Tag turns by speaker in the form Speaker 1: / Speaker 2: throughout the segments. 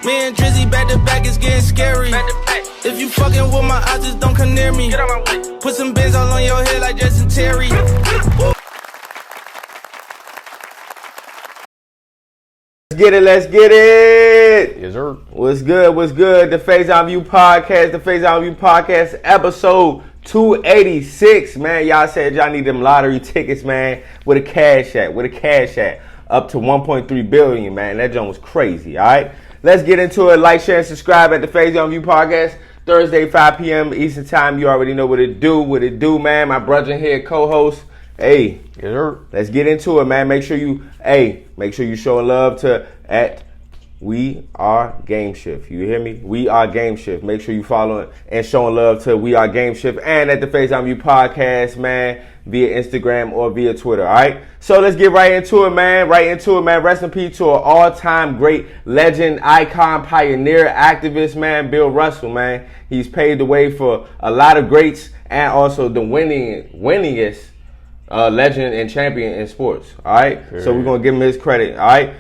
Speaker 1: Me and Drizzy back to back, it's getting scary. If you fucking with my eyes, just don't come near me. Put some bins all on your head like Justin Terry.
Speaker 2: Let's get it. Yes, sir. What's good? The Faison View Podcast, episode 286. Man, y'all said y'all need them lottery tickets, man. With a cash at. Up to 1.3 billion, man. That joint was crazy, all right? Let's get into it. Like, share, and subscribe at the Faison View Podcast. Thursday, 5 p.m. Eastern Time. You already know what it do, man. My brother here, co-host. Hey, let's get into it, man. Make sure you show love to at We Are Game Shift. You hear me? We Are Game Shift. Make sure you follow and showing love to We Are Game Shift and at the Faison View Podcast, man, via Instagram or via Twitter. All right. So let's get right into it, man. Rest in peace to an all-time great legend, icon, pioneer, activist, man, Bill Russell, man. He's paved the way for a lot of greats and also the winningest legend and champion in sports. All right. Sure. So we're gonna give him his credit. All right.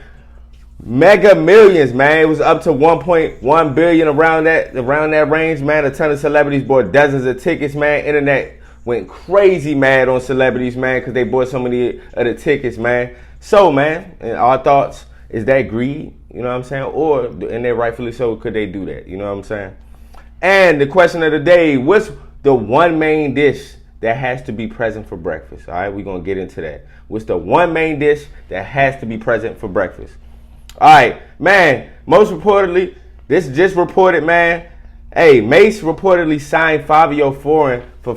Speaker 2: Mega Millions, man. It was up to 1.1 billion around that range, man. A ton of celebrities bought dozens of tickets, man. Internet went crazy mad on celebrities, man, because they bought so many of the tickets, man. So, man, and our thoughts, is that greed? You know what I'm saying? Or, and they rightfully so, could they do that? You know what I'm saying? And the question of the day, what's the one main dish that has to be present for breakfast? All right, we're going to get into that. What's the one main dish that has to be present for breakfast? All right, man, most reportedly, this just reported, man. Hey, Mase reportedly signed Fivio Foreign for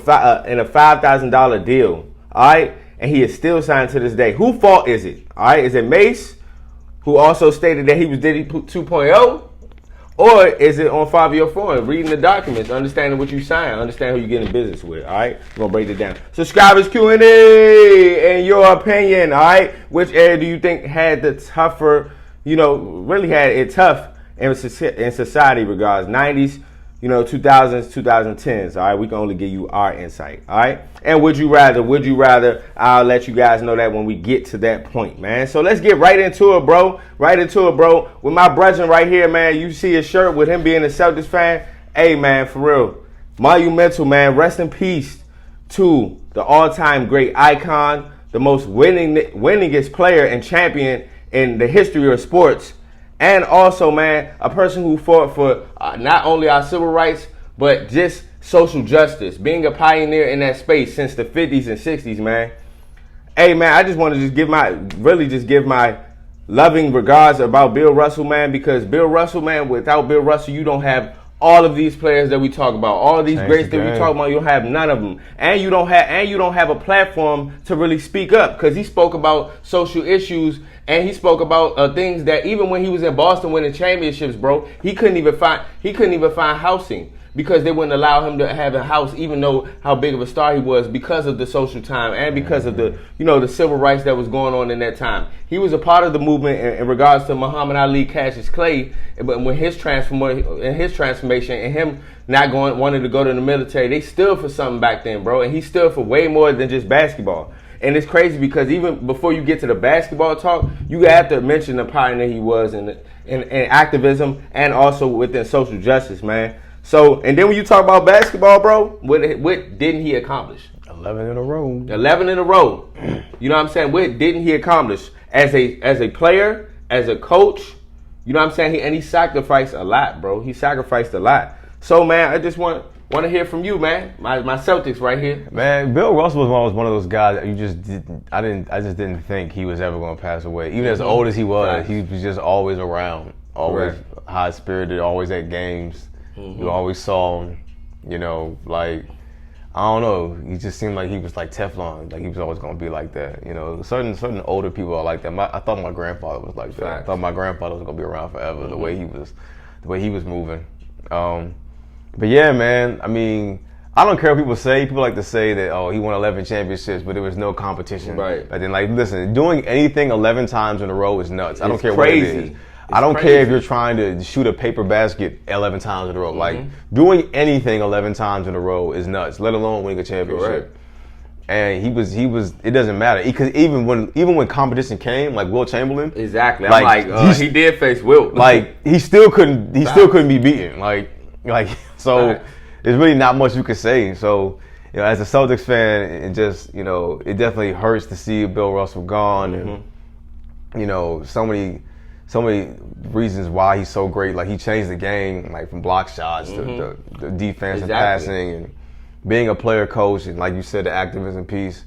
Speaker 2: in a $5,000 deal. All right, and he is still signed to this day. Whose fault is it? All right, is it Mase, who also stated that he was Diddy 2.0? Or is it on Fivio Foreign, reading the documents, understanding what you sign, understand who you get in business with, all right? We're going to break it down. Subscribers Q&A, in your opinion, all right? Which area do you think had the tougher, really had it tough in society regards? 90s, 2000s, 2010s, all right? We can only give you our insight, all right? And would you rather, I'll let you guys know that when we get to that point, man. So let's get right into it, bro. With my brother right here, man. You see his shirt with him being a Celtics fan. Hey, man, for real. Monumental, man. Rest in peace to the all-time great icon, the most winningest player and champion in the history of sports. And also, man, a person who fought for not only our civil rights, but just social justice, being a pioneer in that space since the 50s and 60s, man. Hey, man, I just want to give my loving regards about Bill Russell, man, because Bill Russell, man, without Bill Russell, you don't have all of these players that we talk about, all of these greats that we talk about, you don't have none of them. And you don't have a platform to really speak up, because he spoke about social issues and he spoke about things that even when he was in Boston winning championships, bro, he couldn't even find housing because they wouldn't allow him to have a house, even though how big of a star he was, because of the social time and because of the the civil rights that was going on in that time. He was a part of the movement in regards to Muhammad Ali, Cassius Clay, but when his transformation and him not wanting to go to the military, they stood for something back then, bro, and he stood for way more than just basketball. And it's crazy because even before you get to the basketball talk, you have to mention the pioneer he was in activism and also within social justice, man. So, and then when you talk about basketball, bro, what didn't he accomplish?
Speaker 3: 11 in a row.
Speaker 2: 11 in a row. You know what I'm saying? What didn't he accomplish as a player, as a coach? You know what I'm saying? And he sacrificed a lot, bro. He sacrificed a lot. So, man, I just want to hear from you, man. My Celtics right here.
Speaker 3: Man, Bill Russell was one of those guys that I just didn't think he was ever going to pass away. Even as old as he was, he was just always around, always high spirited, always at games. You always saw him, I don't know. He just seemed like he was like Teflon, like he was always going to be like that. Certain older people are like that. I thought my grandfather was like that. I thought my grandfather was going to be around forever. The way he was moving. But yeah, man. I mean, I don't care what people say. People like to say that, he won 11 championships, but there was no competition.
Speaker 2: Right.
Speaker 3: But then, listen, doing anything 11 times in a row is nuts. I don't care what it is.
Speaker 2: I
Speaker 3: don't care if you're trying to shoot a paper basket 11 times in a row. Like, doing anything 11 times in a row is nuts, let alone winning a championship.
Speaker 2: Correct.
Speaker 3: And he was. It doesn't matter because even when competition came, like Will Chamberlain,
Speaker 2: exactly. I'm like he did face Wilt.
Speaker 3: Like he still couldn't be beaten. Like so, there's really not much you could say. So as a Celtics fan, it just it definitely hurts to see Bill Russell gone, and so many reasons why he's so great. Like he changed the game, like from block shots to the defense and passing and being a player coach, and like you said, the activism piece,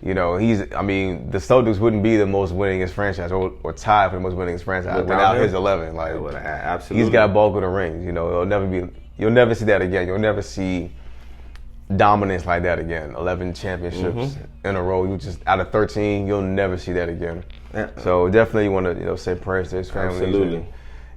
Speaker 3: the Celtics wouldn't be the most winningest franchise or tied for the most winningest franchise without his 11. Like,
Speaker 2: absolutely,
Speaker 3: he's got bulk of the rings. You'll never see that again. You'll never see dominance like that again. 11 championships in a row. You just out of 13, you'll never see that again. So definitely want to say prayers to his family.
Speaker 2: Absolutely.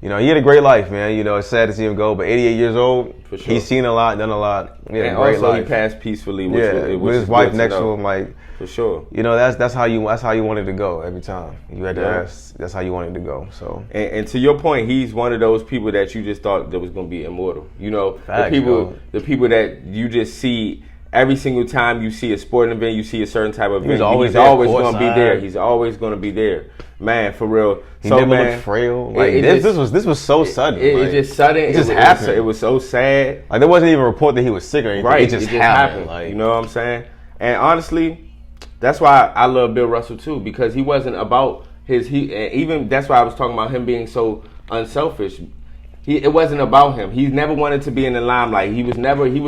Speaker 3: He had a great life, man. It's sad to see him go, but 88 years old,
Speaker 2: for sure.
Speaker 3: He's seen a lot, done a lot. He had
Speaker 2: and
Speaker 3: a great
Speaker 2: also
Speaker 3: life.
Speaker 2: He passed peacefully,
Speaker 3: with his wife next to him, like
Speaker 2: for sure.
Speaker 3: That's how you wanted to go every time. You had to ask. That's how you wanted to go. So
Speaker 2: and to your point, he's one of those people that you just thought that was going to be immortal.
Speaker 3: Facts,
Speaker 2: the people that you just see. Every single time you see a sporting event, you see a certain type of event.
Speaker 3: He's always
Speaker 2: going to be there. He's always going to be there, man. For real.
Speaker 3: He never looked frail. Like this was so sudden.
Speaker 2: It just sudden.
Speaker 3: It just happened.
Speaker 2: It was so sad.
Speaker 3: Like there wasn't even a report that he was sick or anything.
Speaker 2: Right.
Speaker 3: It just happened. Like,
Speaker 2: you know what I'm saying? And honestly, that's why I love Bill Russell too, because he wasn't about even that's why I was talking about him being so unselfish. It wasn't about him. He never wanted to be in the limelight. He was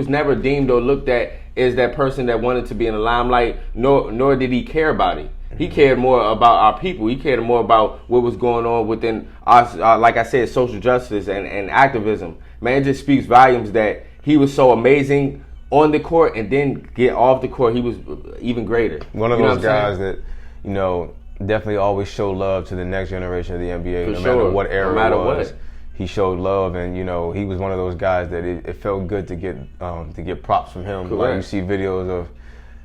Speaker 2: never deemed or looked at as that person that wanted to be in the limelight. Nor did he care about it. He cared more about our people. He cared more about what was going on within us. Like I said, social justice and activism. Man, it just speaks volumes that he was so amazing on the court, and then get off the court, he was even greater.
Speaker 3: One of those guys that definitely always show love to the next generation of the NBA, no matter what era it was. He showed love, and he was one of those guys that it felt good to get props from him.
Speaker 2: Correct.
Speaker 3: Like you see videos of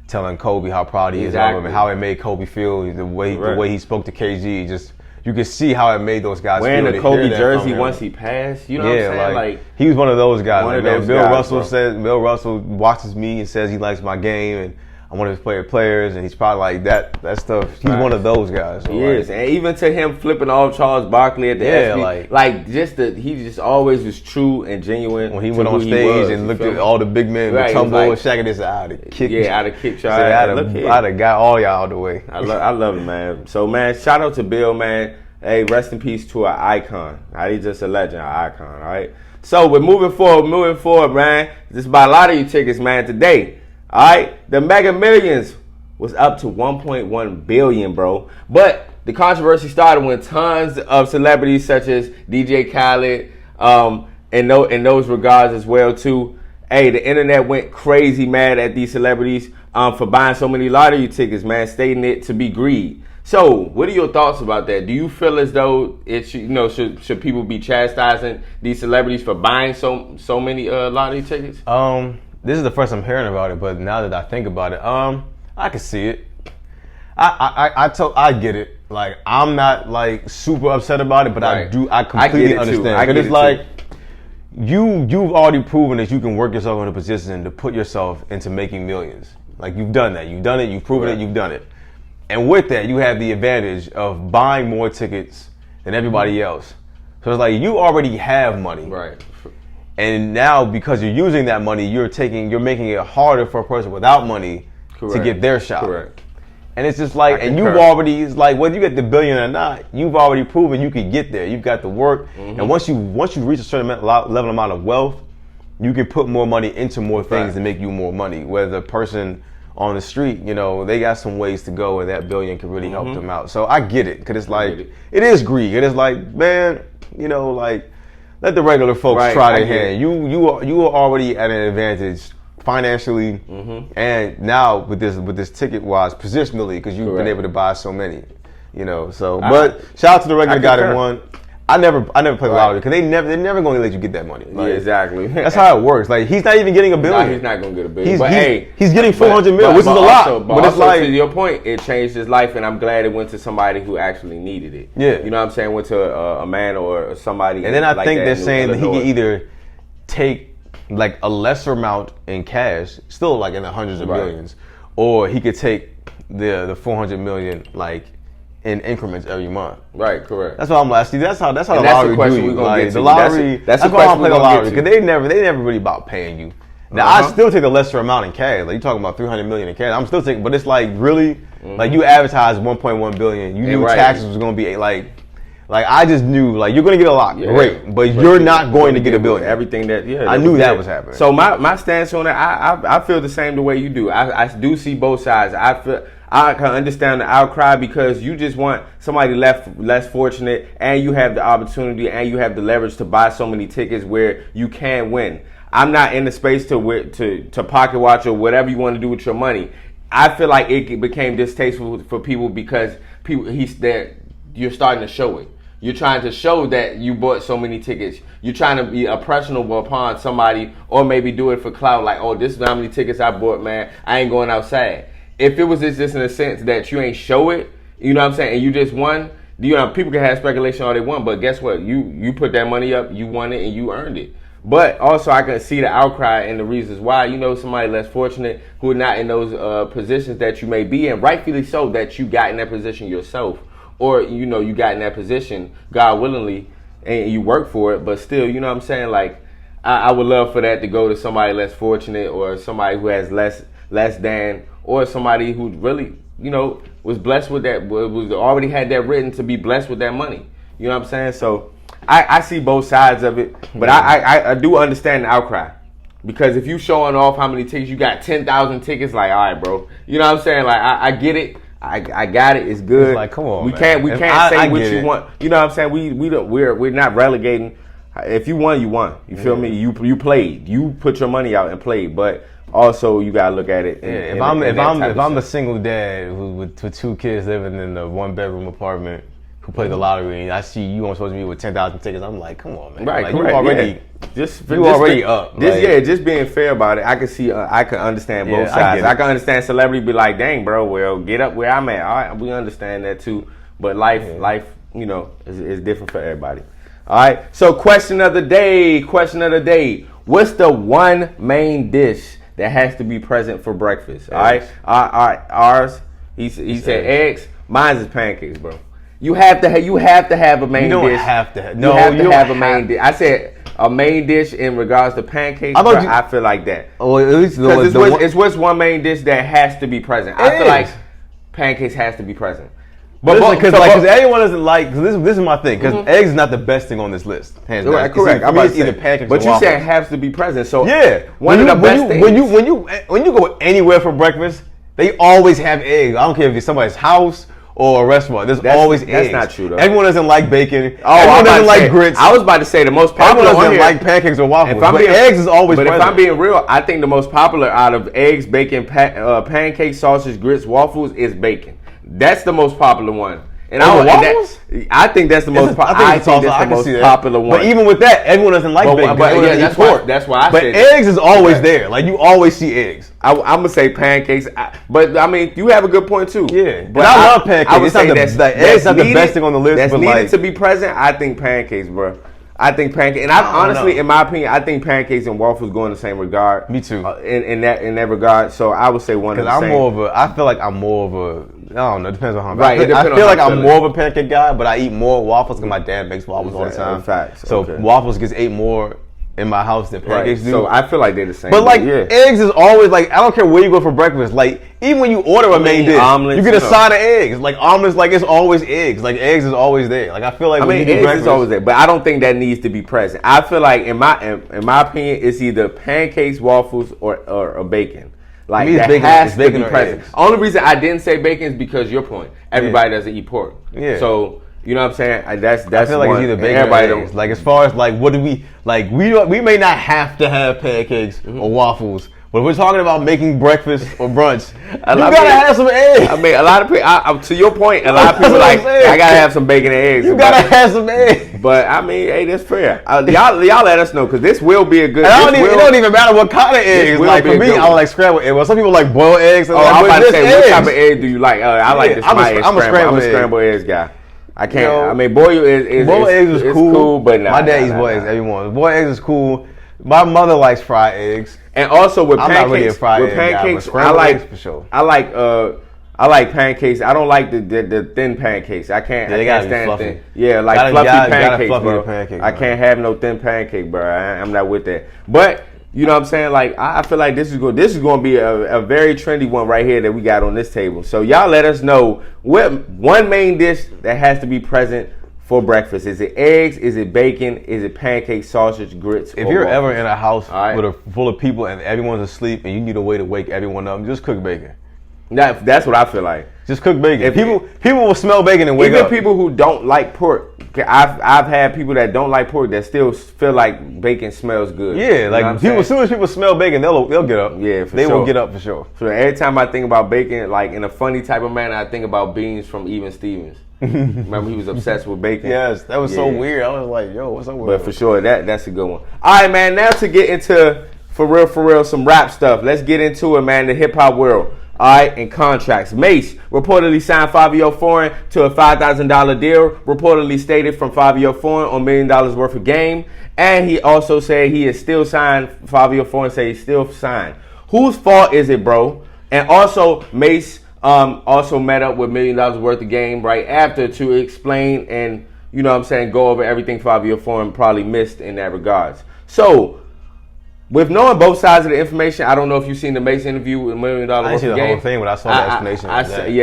Speaker 3: telling Kobe how proud he is of him and how it made Kobe feel. The way he spoke to KG, just you could see how it made those guys
Speaker 2: wearing
Speaker 3: feel.
Speaker 2: The Kobe jersey once he passed. You know what I'm saying? Like
Speaker 3: he was one of those guys. Bill Russell watches me and says he likes my game, and I'm one of his favorite players, and he's probably like that stuff. He's one of those guys. So
Speaker 2: he is, and even to him flipping off Charles Barkley at the SB, he just always was true and genuine.
Speaker 3: When he went on stage and looked at all the big men, the tumble and Shaq, this out of kick.
Speaker 2: Yeah, out of kick.
Speaker 3: I'd have got all y'all out the way.
Speaker 2: I love it, man. So, man, shout out to Bill, man. Hey, rest in peace to an icon. He's just a legend, an icon. All right. So we're moving forward, man. This is by lottery tickets, man. Today. All right, the Mega Millions was up to 1.1 billion, bro. But the controversy started when tons of celebrities such as DJ Khaled, in those regards as well too. Hey, the internet went crazy mad at these celebrities for buying so many lottery tickets, man, stating it to be greed. So, what are your thoughts about that? Do you feel as though it should people be chastising these celebrities for buying so many lottery tickets?
Speaker 3: This is the first I'm hearing about it, but now that I think about it, I can see it. I get it. Like, I'm not like super upset about it, but right. I completely understand. Because it's like you've already proven that you can work yourself in a position to put yourself into making millions. Like, you've done that. You've done it. You've proven it. You've done it. And with that, you have the advantage of buying more tickets than everybody else. So it's like you already have money.
Speaker 2: Right.
Speaker 3: And now, because you're using that money, you're making it harder for a person without money to get their shot.
Speaker 2: Correct.
Speaker 3: And it's just like, and you've already, it's like, whether you get the billion or not, you've already proven you could get there. You've got the work. Mm-hmm. And once you reach a certain level amount of wealth, you can put more money into more things to make you more money. Whether the person on the street, they got some ways to go, and that billion can really help them out. So I get it, because it's like, it is greed. It is like, man, like, let the regular folks try their hand. You are already at an advantage financially, and now with this ticket wise, positionally, because you've been able to buy so many, So, but shout out to the regular guy that won. I never play the lottery because they're never going to let you get that money. Like,
Speaker 2: exactly.
Speaker 3: That's how it works. Like, he's not even getting $1 billion.
Speaker 2: No, he's not going to get $1 billion.
Speaker 3: He's getting 400 million, which is a lot.
Speaker 2: But it's like, to your point, it changed his life, and I'm glad it went to somebody who actually needed it.
Speaker 3: Yeah,
Speaker 2: you know what I'm saying? Went to a man or somebody.
Speaker 3: And then I think they're saying that he can either take like a lesser amount in cash, still like in the hundreds of millions, or he could take the 400 million like in increments every month.
Speaker 2: Right, correct.
Speaker 3: That's what I'm like. See, that's how the
Speaker 2: the
Speaker 3: lottery
Speaker 2: question
Speaker 3: do.
Speaker 2: we're gonna
Speaker 3: Like
Speaker 2: get
Speaker 3: the
Speaker 2: to.
Speaker 3: lottery.
Speaker 2: That's the
Speaker 3: why I
Speaker 2: question
Speaker 3: play
Speaker 2: we're
Speaker 3: the
Speaker 2: gonna
Speaker 3: lottery
Speaker 2: get to.
Speaker 3: because they never really about paying you. Now I still take a lesser amount in cash. Like you talking about 300 million in cash. I'm still taking, but it's like really like you advertised 1.1 billion. You knew taxes was gonna be like I just knew like you're gonna get a lot, great, but you're not going to get a billion.
Speaker 2: Everything that
Speaker 3: I knew that was happening.
Speaker 2: So my stance on it, I feel the same the way you do. I do see both sides. I can understand the outcry because you just want somebody less fortunate, and you have the opportunity and you have the leverage to buy so many tickets where you can win. I'm not in the space to pocket watch or whatever you want to do with your money. I feel like it became distasteful for people because you're starting to show it. You're trying to show that you bought so many tickets. You're trying to be impressionable upon somebody, or maybe do it for clout. Like, oh, this is how many tickets I bought, man. I ain't going outside. If it was just in a sense that you ain't show it, you know what I'm saying, and you just won, people can have speculation all they want, but guess what? You put that money up, you won it, and you earned it. But also I can see the outcry and the reasons why. Somebody less fortunate who are not in those positions that you may be in, rightfully so, that you got in that position yourself. Or, you got in that position, God willingly, and you work for it, but still, you know what I'm saying? Like, I would love for that to go to somebody less fortunate, or somebody who has less than, or somebody who really, was blessed with that, was already had that written to be blessed with that money. You know what I'm saying? So, I see both sides of it, but I do understand the outcry. Because if you showing off how many tickets, you got 10,000 tickets, like, all right, bro. You know what I'm saying? Like, I get it. I got it. It's good.
Speaker 3: It's like, come on,
Speaker 2: we
Speaker 3: man.
Speaker 2: can't say what you want. You know what I'm saying? We're not relegating. If you won, you won. You feel me? You played. You put your money out and played. But also you gotta look at it.
Speaker 3: If I'm a single dad with two kids living in a 1-bedroom apartment who played the lottery, and I see you on social media with 10,000 tickets, I'm like, come on, man.
Speaker 2: Right,
Speaker 3: like,
Speaker 2: correct.
Speaker 3: You already. Up.
Speaker 2: Just being fair about it. I can see. I can understand both sides. I can understand celebrity be like, "Dang, bro, well, get up where I'm at." All right, we understand that too. But life, is different for everybody. All right. So, question of the day. What's the one main dish that has to be present for breakfast? All right. Ours. He said eggs. Mine is pancakes, bro. You have to have a main dish.
Speaker 3: You don't have to.
Speaker 2: No, you have to have a main dish. I said a main dish in regards to pancakes. I feel like that.
Speaker 3: Oh, at least
Speaker 2: it's what's one main dish that has to be present. I feel like pancakes has to be present.
Speaker 3: But because everyone doesn't like. Cause this is my thing. Because eggs is not the best thing on this list. Hands down.
Speaker 2: Correct.
Speaker 3: It's either pancakes.
Speaker 2: But
Speaker 3: or
Speaker 2: you
Speaker 3: waffles.
Speaker 2: said has to be present. So
Speaker 3: yeah,
Speaker 2: one of the best things.
Speaker 3: When you go anywhere for breakfast, they always have eggs. I don't care if it's somebody's house or a restaurant. There's always eggs.
Speaker 2: That's not true, though.
Speaker 3: Everyone doesn't like bacon.
Speaker 2: Oh,
Speaker 3: everyone doesn't like grits.
Speaker 2: I was about to say the most popular
Speaker 3: Everyone doesn't
Speaker 2: one
Speaker 3: like pancakes or waffles. But eggs is always present.
Speaker 2: But if I'm being real, I think the most popular out of eggs, bacon, pancakes, sausage, grits, waffles is bacon. That's the most popular one. And I think that's the most popular one.
Speaker 3: But even with that, everyone doesn't like bacon.
Speaker 2: That's why I
Speaker 3: But
Speaker 2: said
Speaker 3: eggs is always there. Like you always see eggs.
Speaker 2: I'm gonna say pancakes, but I mean you have a good point too.
Speaker 3: Yeah, but I love pancakes.
Speaker 2: I would say
Speaker 3: eggs not the best thing on the list.
Speaker 2: That's
Speaker 3: but
Speaker 2: needed to be present. I think pancakes, bro. I think pancakes, and honestly, in my opinion, I think pancakes and waffles go in the same regard.
Speaker 3: Me too.
Speaker 2: In that regard, so I would say one of the same.
Speaker 3: I feel like I'm more of a. I don't know. It depends on how.
Speaker 2: Right.
Speaker 3: I feel like I'm more of a pancake guy, but I eat more waffles because my dad makes waffles all the time.
Speaker 2: Facts.
Speaker 3: So waffles gets ate more in my house than pancakes do.
Speaker 2: So I feel like they're the same.
Speaker 3: But eggs is always like I don't care where you go for breakfast. Like even when you order a main dish, you get a side of eggs. Like omelets, like it's always eggs. Like eggs is always there. Like I feel like
Speaker 2: eggs is always there, but I don't think that needs to be present. I feel like in my opinion, it's either pancakes, waffles, or bacon. Like that has to be present. Only reason I didn't say bacon is because your point. Everybody doesn't eat pork. Yeah. So. You know what I'm saying? That's I feel like it's either bacon or eggs. Like as far as like what do we like we may not have to have pancakes or waffles, but if we're talking about making breakfast or brunch, you gotta have some eggs. I mean, a lot of people. To your point, a lot of people like I gotta have some bacon and eggs.
Speaker 3: You gotta have some eggs.
Speaker 2: But I mean, hey, that's fair. Y'all let us know because this will be a good.
Speaker 3: It don't even matter what kind of eggs. Like for me, I like scrambled eggs. Well, some people like boiled eggs.
Speaker 2: I'm about to say, what type of egg do you like? I like this. I'm a scrambled eggs guy. I can't. I mean, boiled eggs is cool, but nah,
Speaker 3: my dad eats boiled eggs every morning. Boiled eggs is cool. My mother likes fried eggs.
Speaker 2: And also with
Speaker 3: I'm
Speaker 2: pancakes,
Speaker 3: not really a fried
Speaker 2: with
Speaker 3: egg guy,
Speaker 2: pancakes,
Speaker 3: but scrambled
Speaker 2: I like
Speaker 3: eggs for sure.
Speaker 2: I like pancakes. I don't like the thin pancakes. I can't.
Speaker 3: Yeah,
Speaker 2: I
Speaker 3: they
Speaker 2: can't
Speaker 3: gotta be
Speaker 2: stand
Speaker 3: fluffy.
Speaker 2: thin. Yeah, like
Speaker 3: Gotta
Speaker 2: pancakes,
Speaker 3: fluffy
Speaker 2: bro.
Speaker 3: the pancakes,
Speaker 2: I
Speaker 3: man.
Speaker 2: can't have no thin pancake, bro. I'm not with that. But you know what I'm saying? Like I feel like this is going to be a very trendy one right here that we got on this table. So y'all let us know what one main dish that has to be present for breakfast. Is it eggs? Is it bacon? Is it pancakes, sausage, grits?
Speaker 3: If you're ever in a house
Speaker 2: right.
Speaker 3: full of people and everyone's asleep and you need a way to wake everyone up, just cook bacon.
Speaker 2: That's what I feel like.
Speaker 3: Just cook bacon.
Speaker 2: If
Speaker 3: people will smell bacon and wake up.
Speaker 2: Even people who don't like pork. I've had people that don't like pork that still feel like bacon smells good.
Speaker 3: Yeah, like people, as soon as people smell bacon, they'll get up.
Speaker 2: Yeah,
Speaker 3: they will get up for sure.
Speaker 2: So every time I think about bacon, like in a funny type of manner, I think about Beans from Even Stevens. Remember he was obsessed with bacon.
Speaker 3: Yes, that was so weird. I was like, yo, what's up with
Speaker 2: But for sure, that's a good one. All right, man. Now to get into for real, some rap stuff. Let's get into it, man. The hip hop world. All right, and contracts. Mase reportedly signed Fivio Foreign to a $5,000 deal. Reportedly stated from Fivio Foreign on $1 million worth of game. And he also said he is still signed. Fivio Foreign said he's still signed. Whose fault is it, bro? And also, Mase also met up with $1 million worth of game right after to explain and, you know what I'm saying, go over everything Fivio Foreign probably missed in that regards. So, with knowing both sides of the information, I don't know if you've seen the Mase interview with $1 million worth of game.
Speaker 3: I didn't see the whole thing, but I saw the explanation.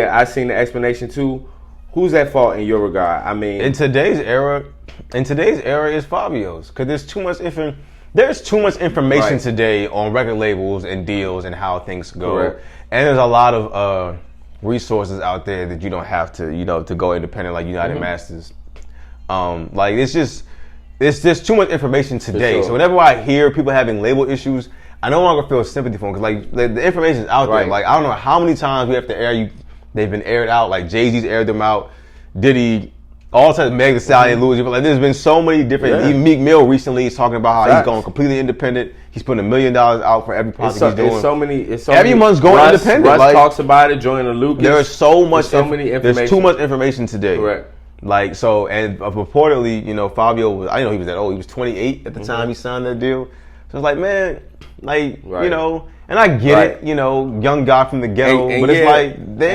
Speaker 2: I seen the explanation too. Who's at fault in your regard? I mean,
Speaker 3: in today's era is Fabio's because there's too much information
Speaker 2: Right.
Speaker 3: today on record labels and deals and how things go.
Speaker 2: Correct.
Speaker 3: And there's a lot of resources out there that you don't have to to go independent like United Masters. Like it's just too much information today.
Speaker 2: Sure.
Speaker 3: So whenever I hear people having label issues, I no longer feel sympathy for them because like the information is out there.
Speaker 2: Right.
Speaker 3: Like I don't know how many times we have to air you. They've been aired out. Like Jay-Z's aired them out. Diddy, all types of Meg Thee Stallion, Louis. Like there's been so many different.
Speaker 2: Yeah.
Speaker 3: Even Meek Mill recently is talking about how
Speaker 2: Facts.
Speaker 3: he's going completely independent. He's putting $1 million out for every project he's doing.
Speaker 2: It's so
Speaker 3: Everyone's
Speaker 2: many,
Speaker 3: going independent.
Speaker 2: Russ
Speaker 3: like,
Speaker 2: talks about it. Joyner Lucas.
Speaker 3: There's so much.
Speaker 2: There's
Speaker 3: too much information today.
Speaker 2: Correct.
Speaker 3: Like so, and reportedly, Fabio was. I didn't know he was that old. He was 28 at the time he signed that deal. So it's like, man, like and I get it, young guy from the ghetto,
Speaker 2: And
Speaker 3: but it's like the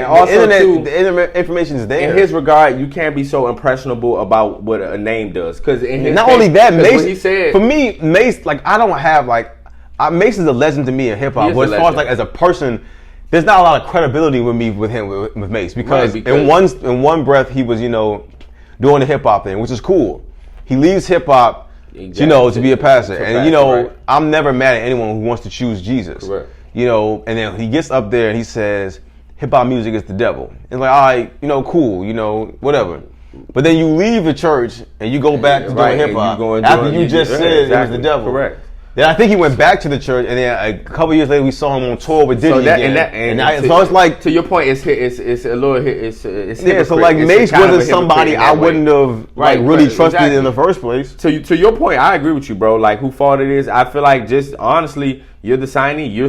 Speaker 3: internet information is there.
Speaker 2: In his regard, you can't be so impressionable about what a name does, because
Speaker 3: not only that, Mase.
Speaker 2: He said,
Speaker 3: for me, Mase, like I don't have Mase is a legend to me in hip hop. But as far as like as a person, there's not a lot of credibility with Mase because in one breath he was doing the hip hop thing, which is cool. He leaves hip hop.
Speaker 2: Exactly.
Speaker 3: To be a pastor. And,
Speaker 2: right.
Speaker 3: I'm never mad at anyone who wants to choose Jesus.
Speaker 2: Correct.
Speaker 3: And then he gets up there and he says, hip hop music is the devil. It's like, all right, cool, whatever. But then you leave the church and you go back to doing hip hop after you just said it was the devil.
Speaker 2: Correct.
Speaker 3: Then I think he went back to the church, and then a couple years later we saw him on tour with Diddy so it's like,
Speaker 2: to your point, it's a little it's
Speaker 3: so like Mase wasn't somebody I wouldn't have really trusted in the first place.
Speaker 2: To your point, I agree with you, bro. Like who fault it is, I feel like just honestly, you're the signee. You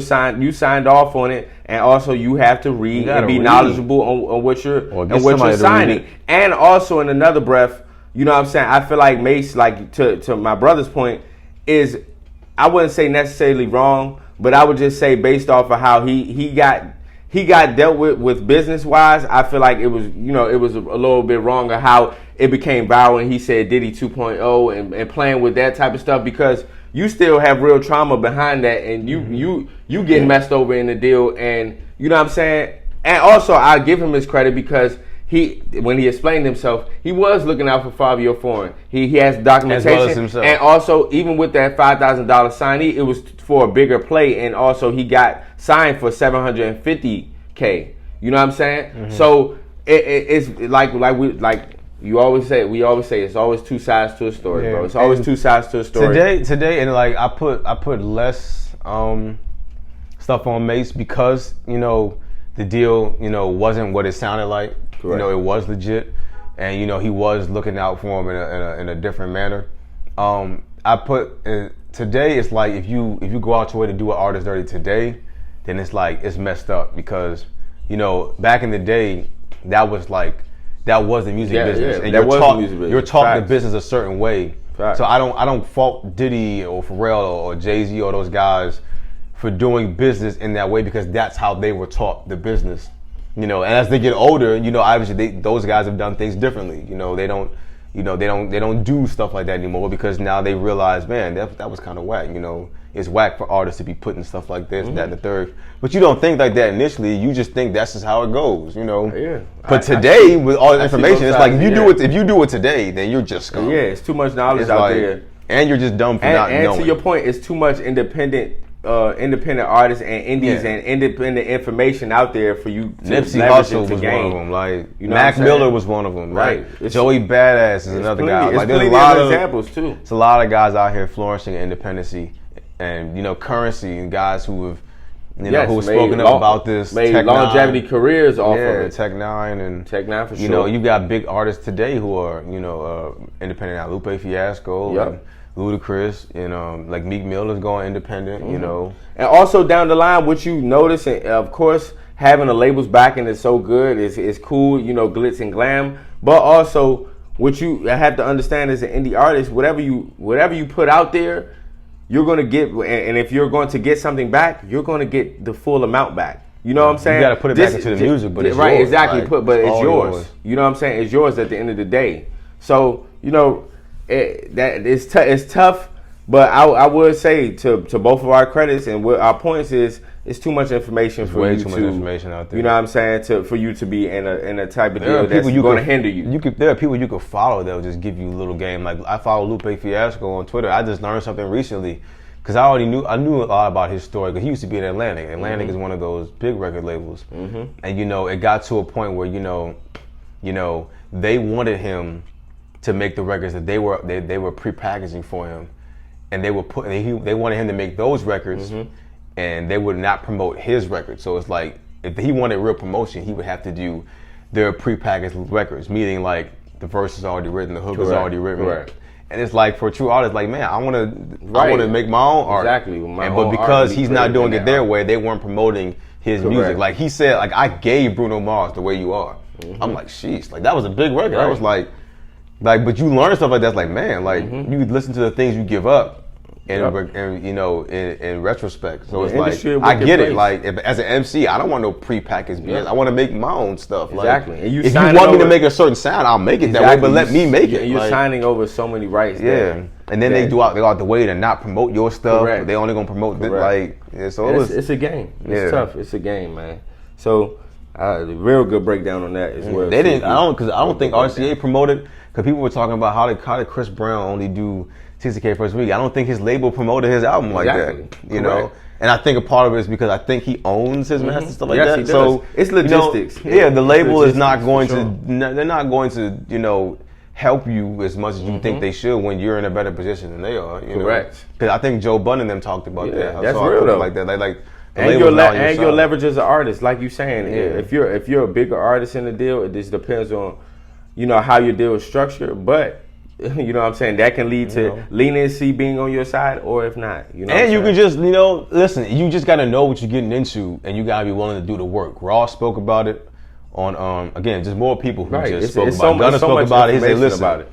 Speaker 2: signed off on it, and also you have to read and be knowledgeable on what you're signing. And also in another breath, you know what I'm saying? I feel like Mase, like to my brother's point, is. I wouldn't say necessarily wrong, but I would just say based off of how he got dealt with business wise, I feel like it was a little bit wrong of how it became viral and he said Diddy 2.0 and playing with that type of stuff, because you still have real trauma behind that and you get messed over in the deal, and you know what I'm saying? And also I give him his credit because when he explained himself, he was looking out for Fivio Foreign. He has documentation,
Speaker 3: as well as himself.
Speaker 2: And also even with that $5,000 signee, it was for a bigger play, and also he got signed for $750K. You know what I'm saying? Mm-hmm. So it's like we always say it's always two sides to a story, bro. It's always two sides to a story.
Speaker 3: Today, and like I put less stuff on Mase because the deal wasn't what it sounded like. Correct. It was legit, and he was looking out for him in a different manner. I put today. It's like if you go out your way to do an artist dirty today, then it's like it's messed up because back in the day that was the music business, and you're taught the business a certain way. So I don't fault Diddy or Pharrell or Jay-Z or those guys for doing business in that way because that's how they were taught the business. And as they get older, obviously those guys have done things differently. They don't do stuff like that anymore because now they realize, man, that was kind of whack. It's whack for artists to be putting stuff like this, that, and the third. But you don't think like that initially. You just think that's just how it goes,
Speaker 2: Yeah.
Speaker 3: But today, with all the information, it's like if you do it today, then you're just scum.
Speaker 2: Yeah, it's too much knowledge out there,
Speaker 3: and you're just dumb for not knowing.
Speaker 2: And to your point, it's too much independent artists and indies and independent information out there for you to
Speaker 3: Nipsey Hussle was one of them. Like Mac Miller was one of them. Right. Joey Badass is another guy. Like there's a lot of
Speaker 2: examples too.
Speaker 3: It's a lot of guys out here flourishing in independency, and Currency and guys who have who have spoken up about this,
Speaker 2: made longevity careers off of it.
Speaker 3: Tech Nine
Speaker 2: for sure.
Speaker 3: You've got big artists today who are independent now. Lupe Fiasco.
Speaker 2: Yep.
Speaker 3: Ludacris, like Meek Mill is going independent,
Speaker 2: And also down the line, what you notice, and of course, having the labels backing is so good. It's cool, glitz and glam. But also, what you have to understand as an indie artist, whatever you put out there, you're going to get, and if you're going to get something back, you're going to get the full amount back. You know what I'm saying?
Speaker 3: You got to put it back into the music, but it's
Speaker 2: right,
Speaker 3: yours.
Speaker 2: Exactly.
Speaker 3: Like,
Speaker 2: but it's yours. You know what I'm saying? It's yours at the end of the day. So, it's tough, but I would say to both of our credits and what our points is, it's too much information for
Speaker 3: way
Speaker 2: you
Speaker 3: too
Speaker 2: to,
Speaker 3: much information out there.
Speaker 2: You know what I'm saying? For you to be in a type of deal that's going to hinder you.
Speaker 3: There are people you could follow that'll just give you a little game. Like I follow Lupe Fiasco on Twitter. I just learned something recently because I knew a lot about his story because he used to be in Atlantic. Atlantic is one of those big record labels, and it got to a point where they wanted him to make the records that they were pre-packaging for him, and they wanted him to make those records, and they would not promote his records. So it's like if he wanted real promotion, he would have to do their pre-packaged records, meaning like the verse is already written, the hook is already written. Correct. And it's like for a true artist, like man, I want to make my own art.
Speaker 2: Exactly.
Speaker 3: But because he's not doing it their way, they weren't promoting his music. Like he said, like I gave Bruno Mars The Way You Are. I'm like, sheesh, like that was a big record. I was like, but you learn stuff like that. It's like, man, like you listen to the things you give up, and in retrospect. So it's like I get it. Like as an MC, I don't want no prepackaged beats. I want to make my own stuff.
Speaker 2: Exactly.
Speaker 3: Like, if you want me to make a certain sound, I'll make it that way. But let me make it.
Speaker 2: You're signing over so many rights.
Speaker 3: And then they go out the way to not promote your stuff. Correct. They only gonna promote
Speaker 2: it's a game. It's tough. It's a game, man. So real good breakdown on that as well.
Speaker 3: They didn't. I don't think RCA promoted. Because people were talking about how did Chris Brown only do 60K first week. I don't think his label promoted his album like that. You know? And I think a part of it is because I think he owns his master stuff like that. So
Speaker 2: it's logistics.
Speaker 3: The label is not going to. They're not going to help you as much as you think they should when you're in a better position than they are. Correct. Because I think Joe Budden and them talked about that.
Speaker 2: That's real though.
Speaker 3: Like that. Like
Speaker 2: and your leverage as an artist, like you saying. If you're a bigger artist in the deal, it just depends on how your deal is structured, but you know what I'm saying, that can lead to leniency being on your side, or if not,
Speaker 3: and you can just listen, you just got to know what you're getting into, and you got to be willing to do the work. Ross spoke about it on again, just more people who just spoke about it. Gunna spoke about it. He said, listen,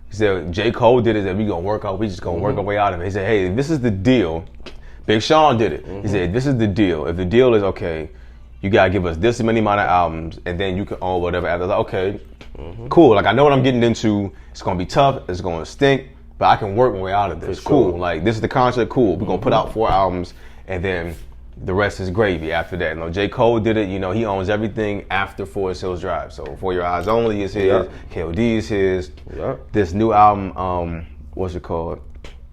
Speaker 3: he said J. Cole did it, that we just gonna work our way out of it. He said, hey, this is the deal. Big Sean did it. He said, this is the deal. If the deal is okay, you gotta give us this many amount of albums, and then you can own whatever after. Like, okay, cool. Like I know what I'm getting into. It's gonna be tough. It's gonna stink, but I can work my way out of this. Cool. Like this is the contract. Cool. We're gonna put out 4 albums, and then the rest is gravy after that. J. Cole did it. He owns everything after Forest Hills Drive. So For Your Eyes Only is his. KOD is his. This new album, what's it called?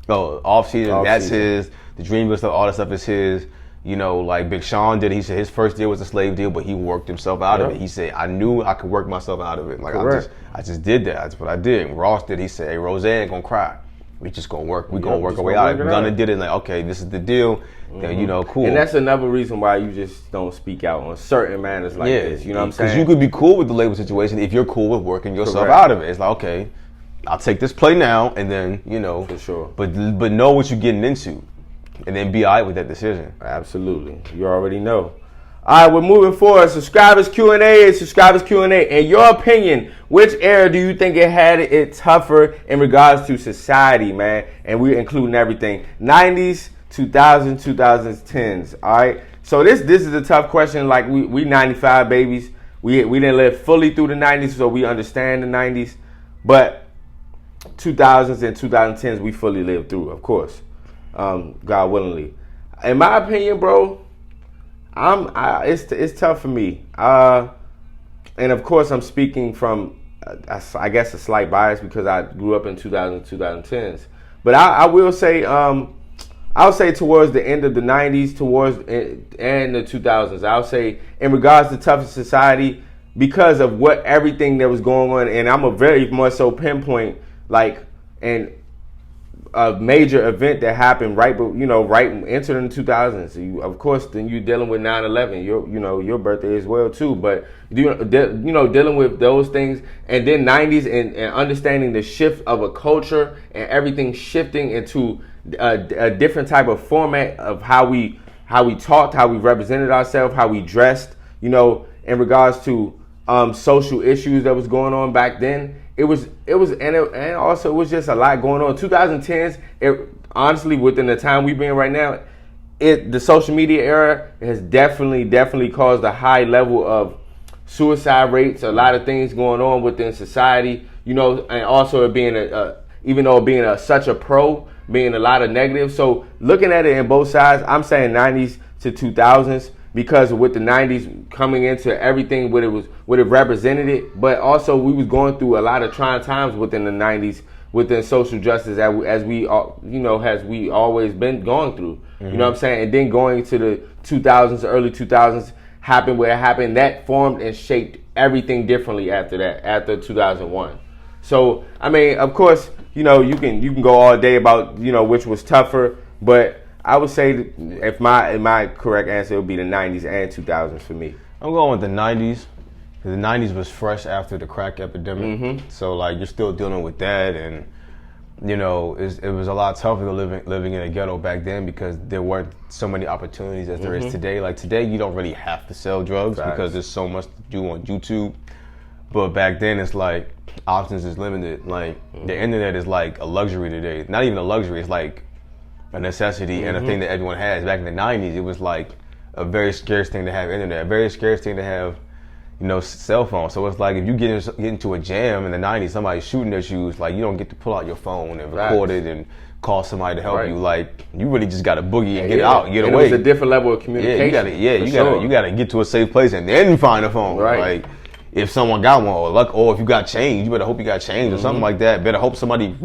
Speaker 3: Oh, Off Season. That's his. The Dreamville stuff. All that stuff is his. Like Big Sean did, he said his first deal was a slave deal, but he worked himself out of it. He said, I knew I could work myself out of it. Like I just did that. That's what I did. Ross did, he said, hey, Roseanne gonna cry. We just gonna work. We gonna work our way out of it. Gunna did it, like, okay, this is the deal. Then cool.
Speaker 2: And that's another reason why you just don't speak out on certain matters like this. You know what I'm saying?
Speaker 3: Because you could be cool with the label situation if you're cool with working yourself out of it. It's like, okay, I'll take this play now, and then
Speaker 2: for sure.
Speaker 3: But know what you're getting into. And then be all right with that decision.
Speaker 2: Absolutely. You already know. All right, we're moving forward. Subscribers Q&A. In your opinion, which era do you think it had it tougher in regards to society, man? And we're including everything. 90s, 2000s, 2010s. All right. So this is a tough question. Like we 95 babies. We didn't live fully through the 90s, so we understand the 90s. But 2000s and 2010s we fully lived through, of course. God willingly. In my opinion, bro, it's tough for me. And of course, I'm speaking from, I guess, a slight bias because I grew up in 2000s, 2010s. But I will say, I'll say towards the end of the 90s, and the 2000s. I'll say in regards to tougher society because of what everything that was going on. And I'm a very much so pinpoint, like, and a major event that happened right entering the 2000s. Of course, then you're dealing with 9/11. Your birthday as well too. But dealing with those things, and then 90s and understanding the shift of a culture and everything shifting into a different type of format of how we talked, how we represented ourselves, how we dressed. In regards to social issues that was going on back then. It was also it was just a lot going on. 2010s, honestly, within the time we've been right now, the social media era has definitely caused a high level of suicide rates, a lot of things going on within society, and also it being even though being such a pro, being a lot of negative. So looking at it in both sides, I'm saying 90s to 2000s. Because with the 90s coming into everything, what it represented it, but also we was going through a lot of trying times within the 90s, within social justice, as we always been going through. Mm-hmm. You know what I'm saying? And then going to the 2000s, early 2000s, happened where it happened. That formed and shaped everything differently after that, after 2001. So, I mean, of course, you can go all day about, which was tougher, but I would say if my correct answer would be the 90s and 2000s for me.
Speaker 3: I'm going with the 90s. The 90s was fresh after the crack epidemic.
Speaker 2: Mm-hmm.
Speaker 3: So like you're still dealing with that, and it was a lot tougher to living in a ghetto back then because there weren't so many opportunities as there is today. Like today you don't really have to sell drugs because there's so much to do on YouTube. But back then it's like options is limited. Like the internet is like a luxury today. Not even a luxury, it's like a necessity and a thing that everyone has. Back in the 90s, it was like a very scarce thing to have internet, a very scarce thing to have, cell phone. So it's like if you get into a jam in the 90s, somebody's shooting at you, it's like you don't get to pull out your phone and record it and call somebody to help you. Like you really just got to boogie and get out, get away.
Speaker 2: It's a different level of communication.
Speaker 3: You got to get to a safe place and then find a phone.
Speaker 2: Right.
Speaker 3: Like if someone got one, or if you got change, you better hope you got change or something like that. Better hope somebody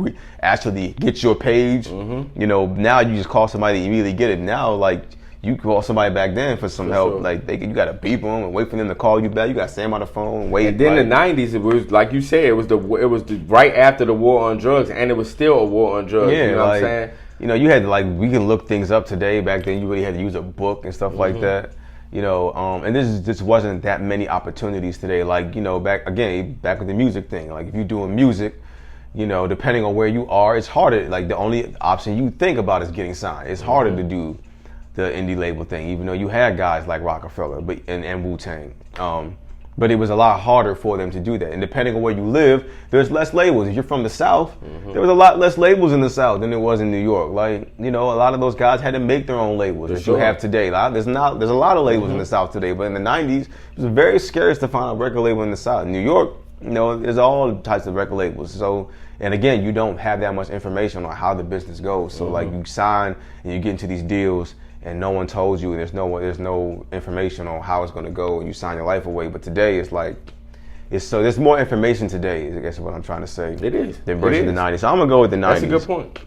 Speaker 3: actually gets your page. Now you just call somebody and immediately get it. Now, like you call somebody back then for some help,
Speaker 2: sure.
Speaker 3: Like you got to beep them and wait for them to call you back. You got to stay them on the phone, wait.
Speaker 2: And then the 90s, it was like you said, it was right after the war on drugs, and it was still a war on drugs.
Speaker 3: Yeah,
Speaker 2: you know what I'm saying?
Speaker 3: You had we can look things up today. Back then, you really had to use a book and stuff like that. And this wasn't that many opportunities today. Like, back with the music thing. Like, if you're doing music, depending on where you are, it's harder. Like, the only option you think about is getting signed. It's harder to do the indie label thing, even though you had guys like Rockefeller and Wu-Tang. But it was a lot harder for them to do that. And depending on where you live, there's less labels. If you're from the South, there was a lot less labels in the South than there was in New York. Like, a lot of those guys had to make their own labels that you have today. There's a lot of labels in the South today, but in the 90s, it was very scarce to find a record label in the South. In New York, there's all types of record labels. So, and again, you don't have that much information on how the business goes. So, like, you sign and you get into these deals, and no one told you, and there's no information on how it's going to go, and you sign your life away. But today, there's more information today, I guess is what I'm trying to say.
Speaker 2: It is.
Speaker 3: Than versus the 90s. So I'm going to go with the 90s.
Speaker 2: That's a good point.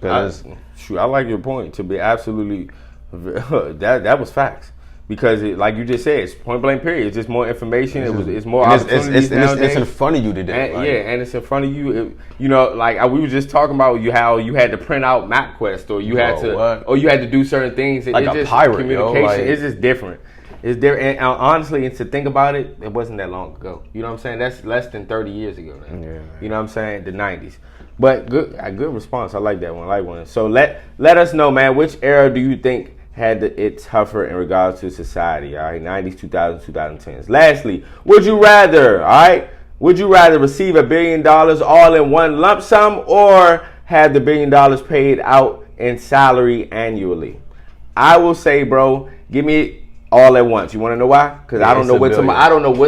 Speaker 2: I like your point, to be absolutely, that was facts. Because, like you just said, it's point blank period. It's just more information. It's more opportunities nowadays.
Speaker 3: It's in front of you today.
Speaker 2: And it's in front of you. We were just talking about how you had to print out MapQuest, or you had to do certain things.
Speaker 3: Like
Speaker 2: it's
Speaker 3: a
Speaker 2: just
Speaker 3: pirate,
Speaker 2: communication. It's just different. It's different. And honestly, and to think about it, it wasn't that long ago. You know what I'm saying? That's less than 30 years ago now.
Speaker 3: Yeah.
Speaker 2: You know what I'm saying? The 90s. But good response. I like that one. So let us know, man. Which era do you think had it tougher in regards to society, all right? 90s, 2000s, 2010s. Lastly, would you rather, all right? Would you rather receive $1 billion all in one lump sum or have the $1 billion paid out in salary annually? I will say, bro, give me all at once. You want to know why? Because I don't know what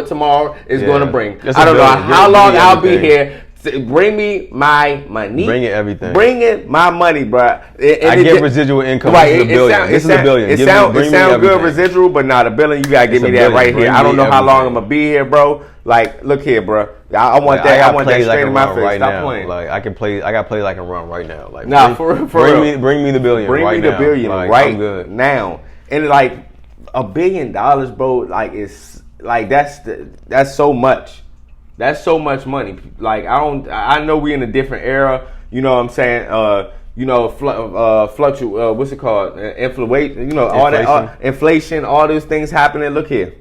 Speaker 2: tomorrow is going to bring. I don't know how long I'll be here. Bring me my money.
Speaker 3: Bring it everything.
Speaker 2: Bring it my money, bro.
Speaker 3: I get residual income.
Speaker 2: Right,
Speaker 3: this is $1 billion. This is $1 billion.
Speaker 2: It sounds good residual, but not $1 billion. You gotta give me that right here. I don't know how long I'm gonna be here, bro. Like, look here, bro. I want that. I want that straight in my face. Stop playing.
Speaker 3: Like I got plays I can run right now. Like
Speaker 2: nah,
Speaker 3: bring me the $1 billion.
Speaker 2: Bring me the $1 billion right now. And like $1 billion, bro. Like it's like that's so much. That's so much money. Like I know we in a different era. You know what I'm saying? Fluctuate. What's it called? Inflation. You know, all that inflation. All those things happening. Look here,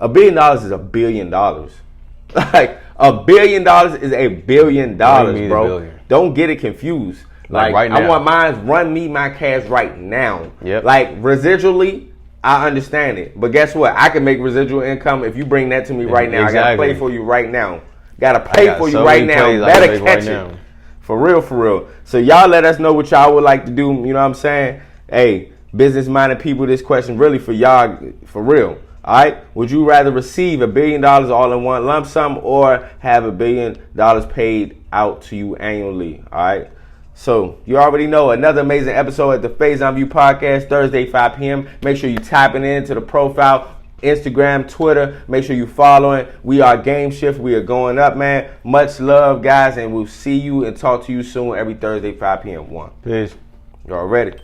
Speaker 2: $1 billion is $1 billion. Like $1 billion is $1 billion, bro. Don't get it confused. Like right now. I want mine. Run me my cash right now.
Speaker 3: Yep.
Speaker 2: Like residually. I understand it, but guess what? I can make residual income if you bring that to me right now. Exactly. I gotta play for you right now. Gotta play for you right now. Better catch it. For real. So y'all let us know what y'all would like to do. You know what I'm saying? Hey, business-minded people, this question really for y'all, for real. All right? Would you rather receive $1 billion all in one lump sum or have $1 billion paid out to you annually? All right? So, you already know, another amazing episode at the Faison View Podcast, Thursday, 5 p.m. Make sure you tapping into the profile, Instagram, Twitter. Make sure you following. We are Game Shift. We are going up, man. Much love, guys, and we'll see you and talk to you soon every Thursday, 5 p.m. 1.
Speaker 3: Peace.
Speaker 2: Y'all ready?